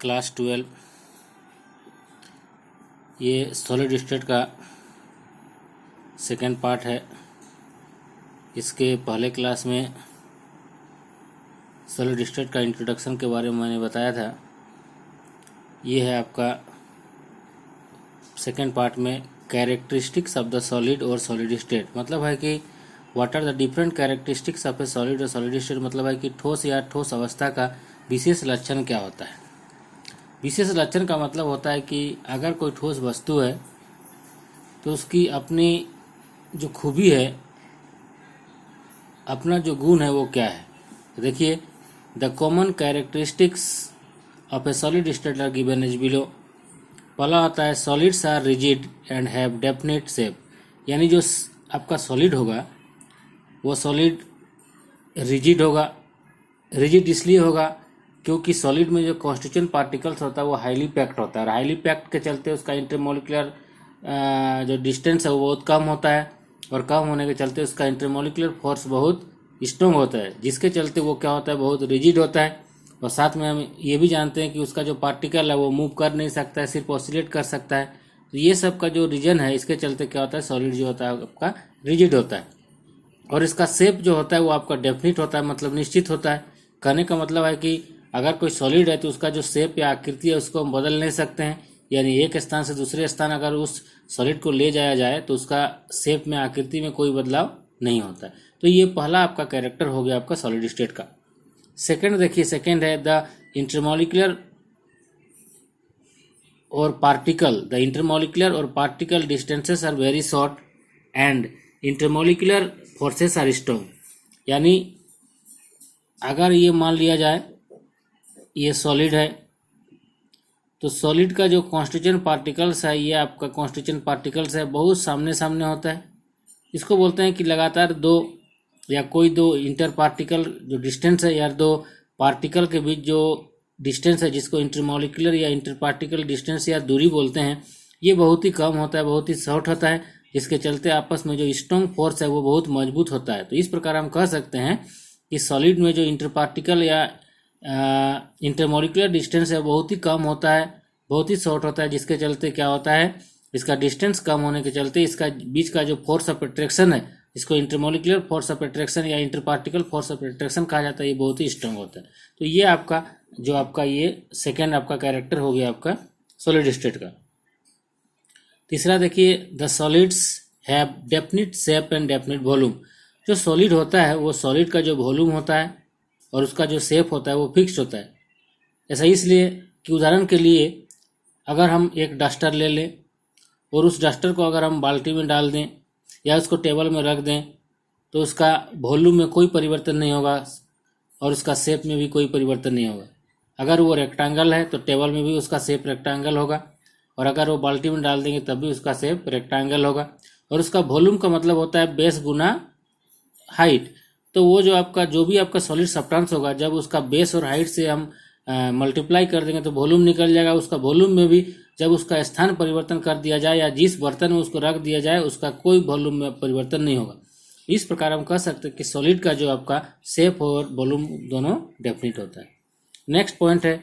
Class 12 ये solid state का second part है। इसके पहले क्लास में सॉलिड स्टेट का इंट्रोडक्शन के बारे में मैंने बताया था। ये है आपका सेकेंड पार्ट में कैरेक्टरिस्टिक्स ऑफ द सॉलिड और सॉलिड स्टेट। मतलब है कि what are the different characteristics of a solid और सॉलिड स्टेट। मतलब है कि ठोस या ठोस अवस्था का विशेष लक्षण क्या होता है। विशेष लक्षण का मतलब होता है कि अगर कोई ठोस वस्तु है तो उसकी अपनी जो खूबी है, अपना जो गुण है वो क्या है। देखिए, the common characteristics of a solid state are given as below. पहला होता है solids are rigid and have definite shape. यानी जो आपका सॉलिड होगा वो सॉलिड रिजिड होगा। रिजिड इसलिए होगा क्योंकि सॉलिड में जो कॉन्स्टिट्यूएंट पार्टिकल्स होता है वो हाईली पैक्ड होता है और हाईली पैक्ड के चलते उसका इंटरमोलिकुलर जो डिस्टेंस है वो बहुत कम होता है और कम होने के चलते उसका इंटरमोलिकुलर फोर्स बहुत स्ट्रॉन्ग होता है, जिसके चलते वो क्या होता है, बहुत रिजिड होता है। और साथ में हम ये भी जानते हैं कि उसका जो पार्टिकल है वो मूव कर नहीं सकता है, सिर्फ ऑसिलेट कर सकता है। तो ये सब का जो रीजन है, इसके चलते क्या होता है, सॉलिड जो होता है आपका रिजिड होता है। और इसका शेप जो होता है वो आपका डेफिनिट होता है, मतलब निश्चित होता है। कहने का मतलब है कि अगर कोई सॉलिड है तो उसका जो शेप या आकृति है उसको हम बदल नहीं सकते हैं। यानी एक स्थान से दूसरे स्थान अगर उस सॉलिड को ले जाया जाए तो उसका शेप में, आकृति में कोई बदलाव नहीं होता है। तो ये पहला आपका कैरेक्टर हो गया आपका सॉलिड स्टेट का। सेकंड देखिए, सेकंड है द इंटरमोलिकुलर और पार्टिकल। द इंटरमोलिकुलर और particle distances are very short and intermolecular forces are strong. यानी अगर ये मान लिया जाए ये सॉलिड है तो सॉलिड का जो कॉन्स्टिट्यूएंट पार्टिकल्स है, ये आपका कॉन्स्टिट्यूएंट पार्टिकल्स है, बहुत सामने सामने होता है। इसको बोलते हैं कि लगातार दो या कोई दो इंटर पार्टिकल जो डिस्टेंस है या दो पार्टिकल के बीच जो डिस्टेंस है, जिसको इंटरमोलिकुलर या इंटर पार्टिकल डिस्टेंस या दूरी बोलते हैं, ये बहुत ही कम होता है, बहुत ही शॉर्ट होता है, जिसके चलते आपस में जो स्ट्रॉन्ग फोर्स है वो बहुत मजबूत होता है। तो इस प्रकार हम कह सकते हैं कि सॉलिड में जो इंटर पार्टिकल या इंटरमोलिकुलर डिस्टेंस है बहुत ही कम होता है, बहुत ही शॉर्ट होता है, जिसके चलते क्या होता है, इसका डिस्टेंस कम होने के चलते इसका बीच का जो फोर्स ऑफ अट्रैक्शन है, इसको इंटरमोलिकुलर फोर्स ऑफ अट्रैक्शन या inter particle force of attraction कहा जाता है, ये बहुत ही स्ट्रांग होता है। तो ये आपका जो आपका ये सेकेंड आपका कैरेक्टर हो गया आपका सॉलिड स्टेट का। तीसरा देखिए, the solids have definite shape and definite volume. जो सॉलिड होता है वो सॉलिड का जो वॉल्यूम होता है और उसका जो शेप होता है वो फिक्स्ड होता है। ऐसा इसलिए कि उदाहरण के लिए अगर हम एक डस्टर ले लें और उस डस्टर को अगर हम बाल्टी में डाल दें या उसको टेबल में रख दें तो उसका वॉल्यूम में कोई परिवर्तन नहीं होगा और उसका शेप में भी कोई परिवर्तन नहीं होगा। अगर वो रेक्टेंगल है तो टेबल में भी उसका शेप रेक्टेंगल होगा और अगर वो बाल्टी में डाल देंगे तब भी उसका शेप रेक्टेंगल होगा। और उसका वॉल्यूम का मतलब होता है बेस गुना हाइट। तो वो जो आपका जो भी आपका सॉलिड सब्सटेंस होगा, जब उसका बेस और हाइट से हम मल्टीप्लाई कर देंगे तो वॉल्यूम निकल जाएगा। उसका वॉल्यूम में भी जब उसका स्थान परिवर्तन कर दिया जाए या जिस बर्तन में उसको रख दिया जाए उसका कोई वॉल्यूम में परिवर्तन नहीं होगा। इस प्रकार हम कह सकते हैं कि सॉलिड का जो आपका शेप और वॉल्यूम दोनों डेफिनिट होता है। नेक्स्ट पॉइंट है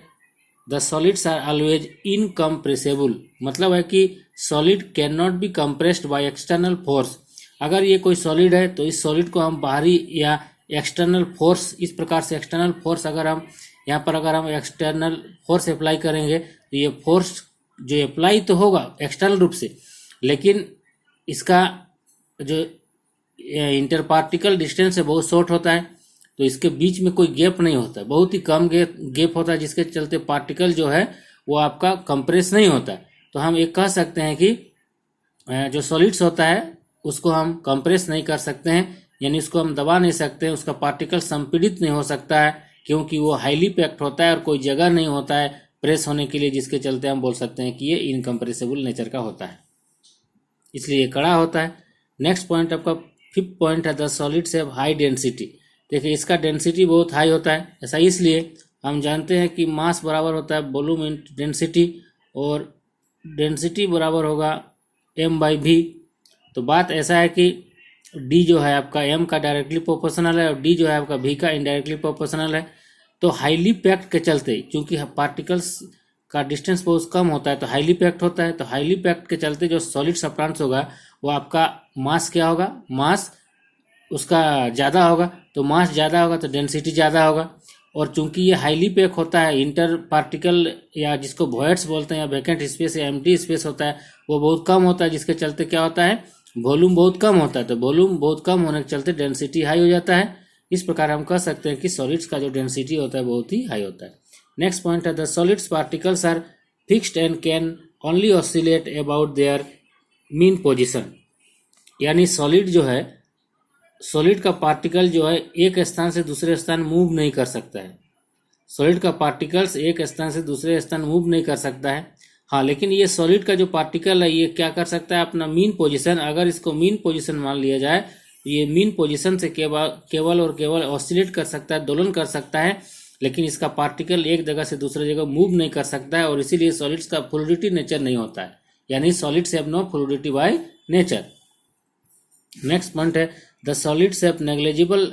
the solids are always incompressible. मतलब है कि solid can not be compressed by external force. अगर ये कोई सॉलिड है तो इस सॉलिड को हम बाहरी या एक्सटर्नल फोर्स, इस प्रकार से एक्सटर्नल फोर्स अगर हम यहाँ पर अगर हम एक्सटर्नल फोर्स अप्लाई करेंगे तो ये फोर्स जो अप्लाई तो होगा एक्सटर्नल रूप से, लेकिन इसका जो इंटर पार्टिकल डिस्टेंस है बहुत शॉर्ट होता है, तो इसके बीच में कोई गैप नहीं होता है, बहुत ही कम गैप होता है, जिसके चलते पार्टिकल जो है वो आपका कंप्रेस नहीं होता है। तो हम एक कह सकते हैं कि जो सॉलिड्स होता है उसको हम कंप्रेस नहीं कर सकते हैं, यानी उसको हम दबा नहीं सकते हैं, उसका पार्टिकल संपीड़ित नहीं हो सकता है क्योंकि वो हाईली पैक्ड होता है और कोई जगह नहीं होता है प्रेस होने के लिए, जिसके चलते हम बोल सकते हैं कि ये इनकम्प्रेसिबल नेचर का होता है, इसलिए ये कड़ा होता है। नेक्स्ट पॉइंट आपका फिफ्थ पॉइंट है the solids have high density. देखिए, इसका डेंसिटी बहुत हाई होता है। ऐसा इसलिए हम जानते हैं कि मास बराबर होता है वॉल्यूम इंटू डेंसिटी और डेंसिटी बराबर होगा m/v। तो बात ऐसा है कि d जो है आपका m का डायरेक्टली प्रोपोर्शनल है और d जो है आपका v का इनडायरेक्टली प्रोपोर्शनल है। तो हाईली पैक्ड के चलते, क्योंकि पार्टिकल्स का डिस्टेंस बहुत कम होता है तो हाईली पैक्ड होता है। तो हाईली पैक्ड के चलते जो सॉलिड सब्सटेंस होगा वो आपका मास क्या होगा, मास उसका ज़्यादा होगा। तो मास ज़्यादा होगा तो डेंसिटी ज़्यादा होगा। और चूंकि ये हाईली पैक होता है, इंटर पार्टिकल या जिसको वॉइड्स बोलते हैं या वैकेंट स्पेस या एम्प्टी स्पेस होता है वो बहुत कम होता है, जिसके चलते क्या होता है, वॉल्यूम बहुत कम होता है। तो वॉल्यूम बहुत कम होने के चलते डेंसिटी हाई हो जाता है। इस प्रकार हम कह सकते हैं कि सॉलिड्स का जो डेंसिटी होता है बहुत ही हाई होता है। नेक्स्ट पॉइंट है the solids particles are fixed and can only oscillate about their mean position. यानी सॉलिड जो है, सॉलिड का पार्टिकल जो है एक स्थान से दूसरे स्थान मूव नहीं कर सकता है। सॉलिड का पार्टिकल्स एक स्थान से दूसरे स्थान मूव नहीं कर सकता है। हाँ, लेकिन ये सॉलिड का जो पार्टिकल है ये क्या कर सकता है, अपना मीन पोजीशन, अगर इसको मीन पोजीशन मान लिया जाए, ये मीन पोजीशन से केवल और केवल ऑसिलेट कर सकता है, दोलन कर सकता है, लेकिन इसका पार्टिकल एक जगह से दूसरे जगह मूव नहीं कर सकता है और इसीलिए सॉलिड्स का फ्लूइडिटी नेचर नहीं होता है। यानी solids have no fluidity by nature. Next point है the solids have negligible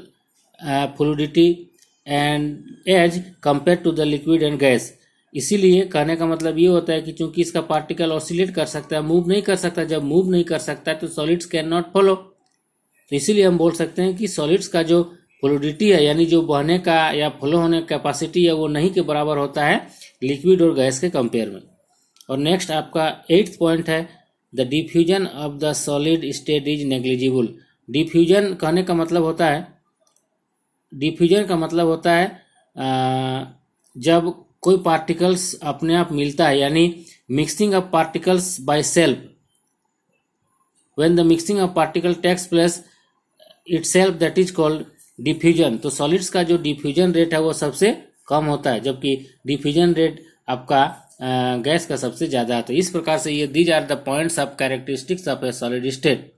fluidity and as compare to the liquid and gas. इसीलिए कहने का मतलब ये होता है कि चूंकि इसका पार्टिकल ऑसिलेट कर सकता है, मूव नहीं कर सकता, जब मूव नहीं कर सकता है तो सॉलिड्स कैन नॉट फ्लो। तो इसीलिए हम बोल सकते हैं कि सॉलिड्स का जो फ्लूइडिटी है यानी जो बहने का या फ्लो होने का कैपेसिटी है वो नहीं के बराबर होता है लिक्विड और गैस के कंपेयर में। और नेक्स्ट आपका 8th पॉइंट है the diffusion of the solid state is negligible. Diffusion कहने का मतलब होता है, डिफ्यूजन का मतलब होता है जब कोई पार्टिकल्स अपने आप मिलता है, यानी mixing of particles by self. When the mixing of particle takes place itself that is called diffusion. तो सॉलिड्स का जो डिफ्यूजन रेट है वो सबसे कम होता है, जबकि डिफ्यूजन रेट आपका गैस का सबसे ज़्यादा आता है। इस प्रकार से ये these are the points of characteristics of a solid state.